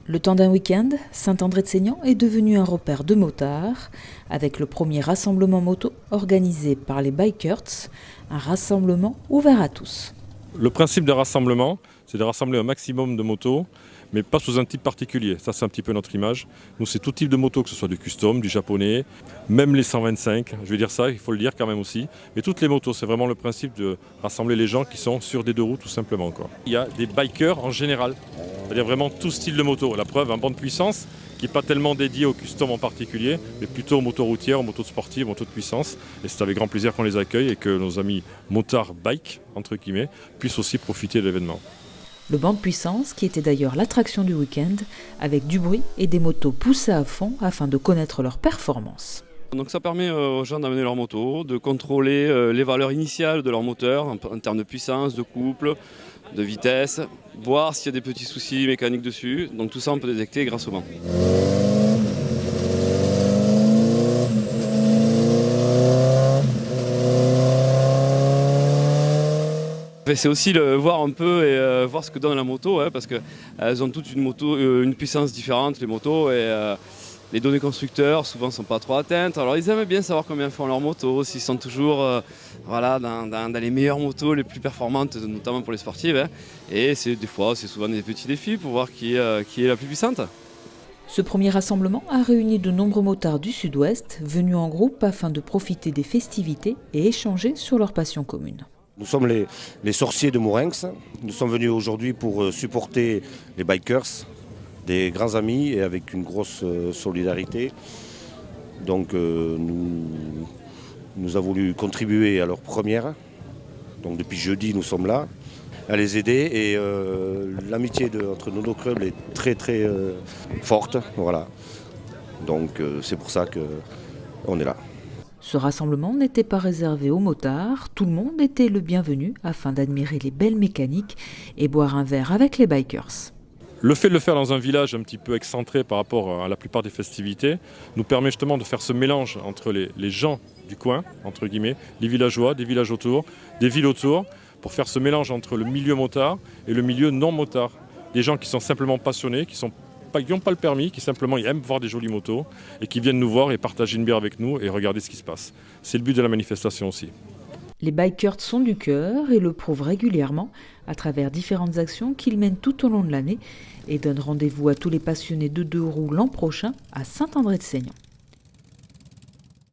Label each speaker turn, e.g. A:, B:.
A: Le temps d'un week-end, Saint-André-de-Seignan est devenu un repère de motards, avec le premier rassemblement moto organisé par les Bikers, un rassemblement ouvert à tous.
B: Le principe d'un rassemblement, c'est de rassembler un maximum de motos, mais pas sous un type particulier. Ça, c'est un petit peu notre image. Nous, c'est tout type de moto, que ce soit du custom, du japonais, même les 125. Je vais dire ça, il faut le dire quand même aussi. Mais toutes les motos, c'est vraiment le principe de rassembler les gens qui sont sur des deux roues, tout simplement, quoi. Il y a des bikers en général, c'est-à-dire vraiment tout style de moto. La preuve, un banc de puissance qui n'est pas tellement dédié au custom en particulier, mais plutôt aux motos routières, aux motos sportives, aux motos de puissance. Et c'est avec grand plaisir qu'on les accueille et que nos amis motards bike, entre guillemets, puissent aussi profiter de l'événement.
A: Le banc de puissance, qui était d'ailleurs l'attraction du week-end, avec du bruit et des motos poussées à fond afin de connaître leur performance.
C: Donc ça permet aux gens d'amener leur moto, de contrôler les valeurs initiales de leur moteur en termes de puissance, de couple, de vitesse, voir s'il y a des petits soucis mécaniques dessus. Donc tout ça on peut détecter grâce au banc. C'est aussi voir un peu et voir ce que donne la moto, parce qu'elles ont toutes une puissance différente, les motos, et les données constructeurs souvent ne sont pas trop atteintes. Alors ils aiment bien savoir combien font leurs motos, s'ils sont toujours dans les meilleures motos, les plus performantes, notamment pour les sportives. Et c'est souvent des petits défis pour voir qui est la plus puissante.
A: Ce premier rassemblement a réuni de nombreux motards du Sud-Ouest, venus en groupe afin de profiter des festivités et échanger sur leur passion commune.
D: Nous sommes les sorciers de Mourenx. Nous sommes venus aujourd'hui pour supporter les bikers, des grands amis et avec une grosse solidarité. Donc nous avons voulu contribuer à leur première. Donc depuis jeudi, nous sommes là à les aider et l'amitié entre nos deux clubs est très très forte. Voilà. Donc c'est pour ça qu'on est là.
A: Ce rassemblement n'était pas réservé aux motards, tout le monde était le bienvenu afin d'admirer les belles mécaniques et boire un verre avec les bikers.
B: Le fait de le faire dans un village un petit peu excentré par rapport à la plupart des festivités nous permet justement de faire ce mélange entre les gens du coin, entre guillemets, les villageois, des villages autour, des villes autour, pour faire ce mélange entre le milieu motard et le milieu non motard. Des gens qui sont simplement passionnés, qui n'ont pas le permis, qui simplement aiment voir des jolies motos et qui viennent nous voir et partager une bière avec nous et regarder ce qui se passe. C'est le but de la manifestation aussi.
A: Les bikers sont du cœur et le prouvent régulièrement à travers différentes actions qu'ils mènent tout au long de l'année et donnent rendez-vous à tous les passionnés de deux roues l'an prochain à Saint-André-de-Seignan.